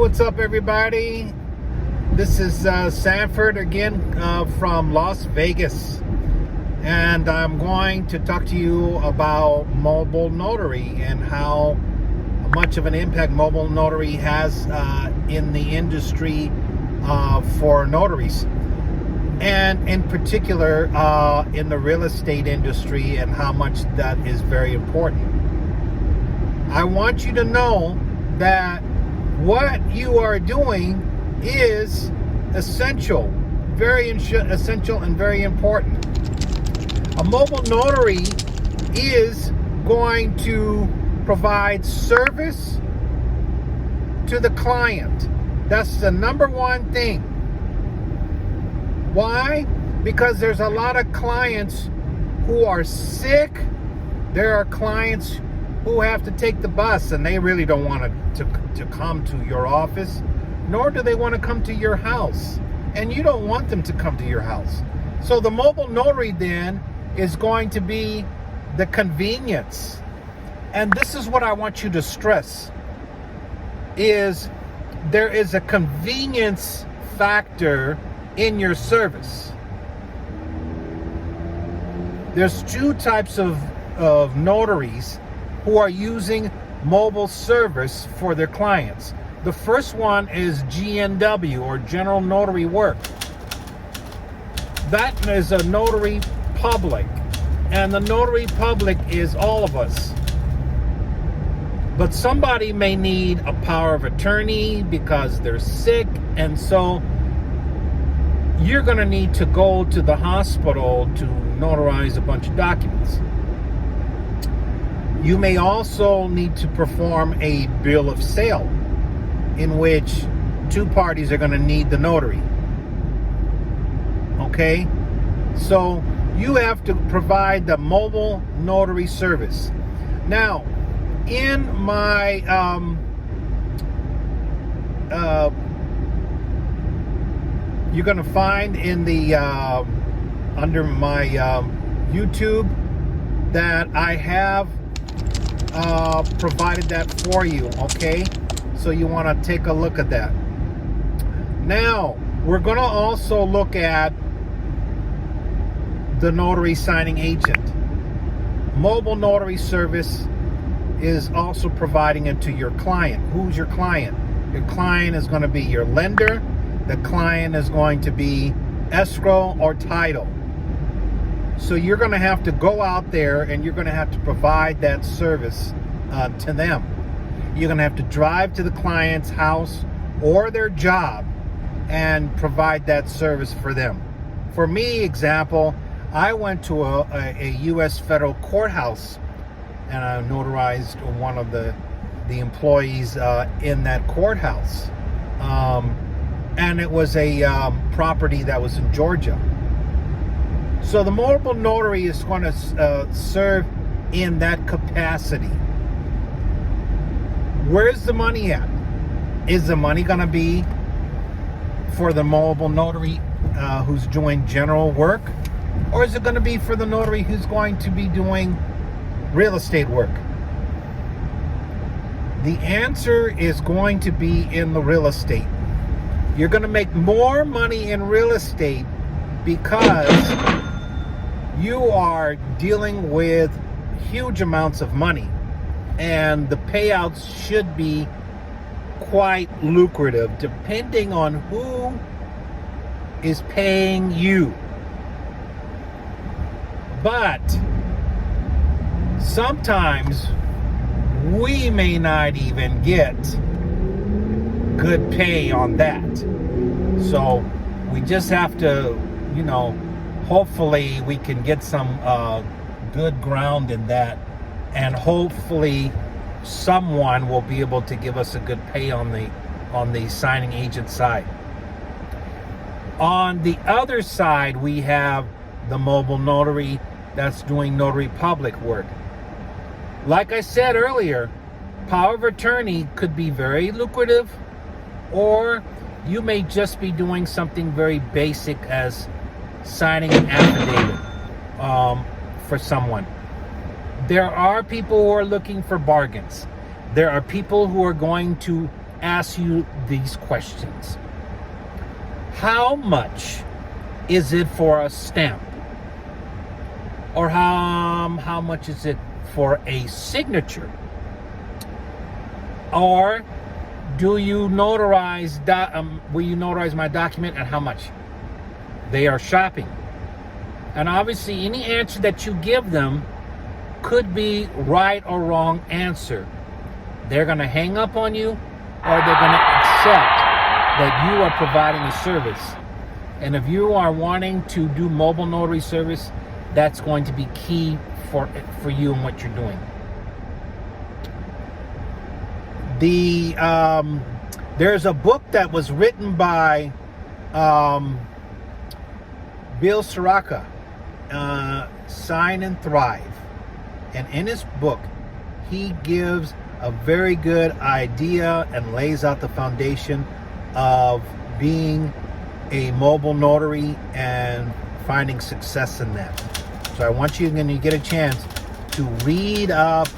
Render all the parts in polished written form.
what's up, everybody? This is Sanford again from Las Vegas, and I'm going to talk to you about Mobile Notary and how much of an impact Mobile Notary has in the industry for notaries, and in particular in the real estate industry, and how much that is very important. I want you to know that what you are doing is essential, very essential and very important. A mobile notary is going to provide service to the client. That's the number one thing. Why? Because there's a lot of clients who are sick. There are clients who have to take the bus, and they really don't want to come to your office, nor do they want to come to your house, and you don't want them to come to your house. So the mobile notary then is going to be the convenience. And this is what I want you to stress, is there is a convenience factor in your service. There's two types of notaries who are using mobile service for their clients. The first one is GNW, or General Notary work. That is a Notary Public, and the Notary Public is all of us. But somebody may need a power of attorney because they're sick, and so you're going to need to go to the hospital to notarize a bunch of documents. You may also need to perform a bill of sale, in which two parties are going to need the notary. Okay? So you have to provide the mobile notary service. Now, in my you're going to find in the under my YouTube that I have provided that for you. Okay, so you want to take a look at that. Now we're going to also look at the Notary Signing Agent. Mobile notary service is also providing it to your client. Who's your client? Your client is going to be your lender. The client is going to be escrow or title. So you're going to have to go out there and you're going to have to provide that service to them. You're going to have to drive to the client's house or their job and provide that service for them. For me, example, I went to a U.S. federal courthouse and I notarized one of the employees in that courthouse. And it was a property that was in Georgia. So the mobile notary is going to serve in that capacity. Where's the money at? Is the money going to be for the mobile notary who's doing general work? Or is it going to be for the notary who's going to be doing real estate work? The answer is going to be in the real estate. You're going to make more money in real estate because you are dealing with huge amounts of money, and the payouts should be quite lucrative depending on who is paying you. But sometimes we may not even get good pay on that. So we just have to, hopefully we can get some good ground in that, and hopefully someone will be able to give us a good pay on the signing agent side. On the other side, we have the mobile notary that's doing Notary Public work. Like I said earlier, power of attorney could be very lucrative, or you may just be doing something very basic as signing an affidavit for someone. There are people who are looking for bargains. There are people who are going to ask you these questions. How much is it for a stamp? Or how much is it for a signature? Or will you notarize my document, and how much? They are shopping. And obviously any answer that you give them could be right or wrong answer. They're going to hang up on you, or they're going to accept that you are providing a service. And if you are wanting to do mobile notary service, that's going to be key for you and what you're doing. There's a book that was written by Bill Soroka, Sign and Thrive. And in his book, he gives a very good idea and lays out the foundation of being a mobile notary and finding success in that. So I want you, when you get a chance, to read up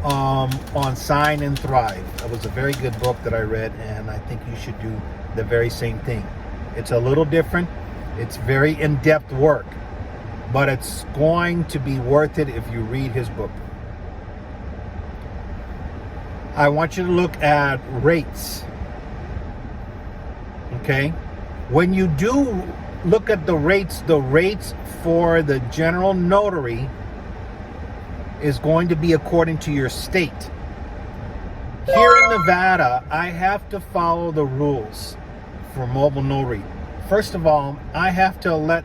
on Sign and Thrive. It was a very good book that I read, and I think you should do the very same thing. It's a little different. It's very in-depth work, but it's going to be worth it if you read his book. I want you to look at rates. Okay? When you do look at the rates for the General Notary is going to be according to your state. Here in Nevada, I have to follow the rules for mobile notary. First of all, I have to let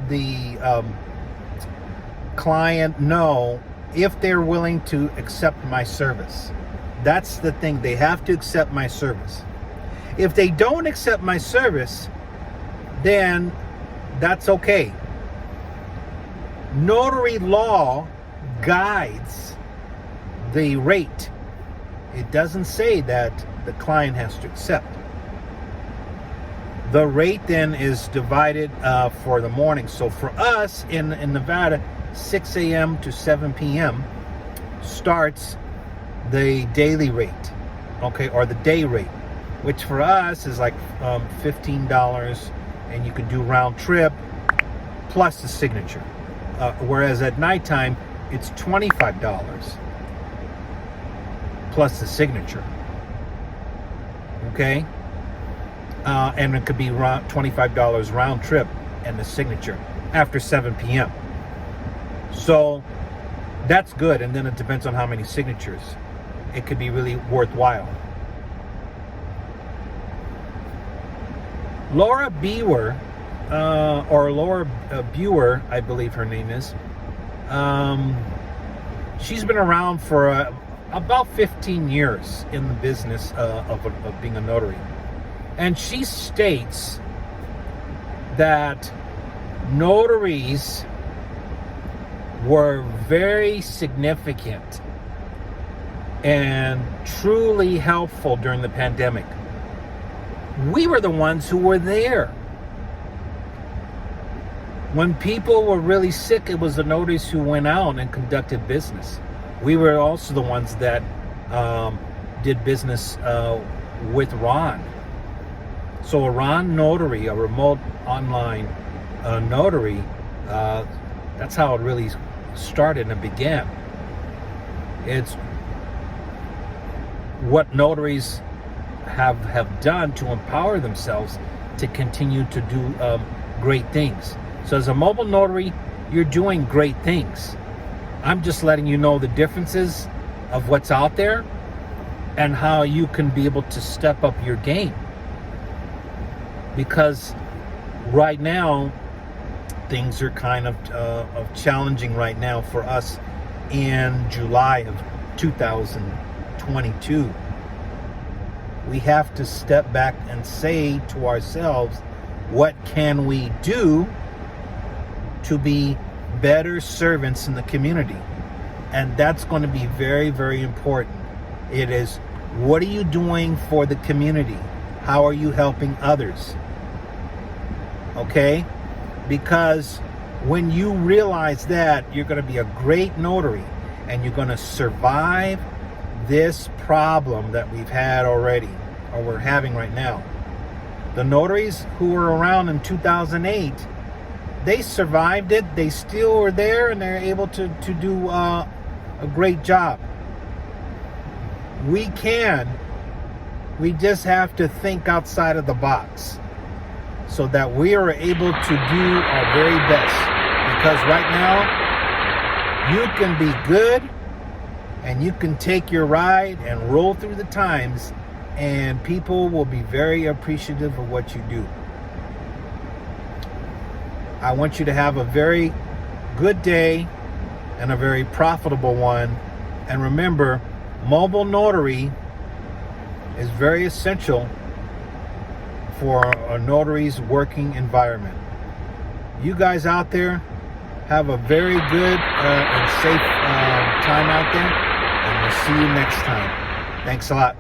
the client know if they're willing to accept my service. That's the thing. They have to accept my service. If they don't accept my service, then that's okay. Notary law guides the rate. It doesn't say that the client has to accept. The rate then is divided for the morning. So for us in Nevada, 6 a.m. to 7 p.m. starts the daily rate, okay, or the day rate, which for us is like $15, and you can do round trip plus the signature. Whereas at nighttime, it's $25 plus the signature. Okay? And it could be $25 round trip and the signature after 7 p.m. So that's good. And then it depends on how many signatures. It could be really worthwhile. Laura Bewer, Bewer, I believe her name is. She's been around for about 15 years in the business of being a notary. And she states that notaries were very significant and truly helpful during the pandemic. We were the ones who were there. When people were really sick, it was the notaries who went out and conducted business. We were also the ones that did business with Ron. So a Ron notary, a remote online notary, that's how it really started and began. It's what notaries have done to empower themselves to continue to do great things. So as a mobile notary, you're doing great things. I'm just letting you know the differences of what's out there and how you can be able to step up your game. Because right now, things are kind of challenging right now for us in July of 2022. We have to step back and say to ourselves, what can we do to be better servants in the community? And that's going to be very, very important. It is, what are you doing for the community? How are you helping others? Okay? Because when you realize that, you're going to be a great notary and you're going to survive this problem that we've had already. or we're having right now. The notaries who were around in 2008, they survived it. They still are there, and they're able to do a great job. We can. We just have to think outside of the box so that we are able to do our very best. Because right now, you can be good and you can take your ride and roll through the times, and people will be very appreciative of what you do. I want you to have a very good day and a very profitable one. And remember, mobile notary is very essential for a notary's working environment. You guys out there have a very good and safe time out there, and we'll see you next time. Thanks a lot.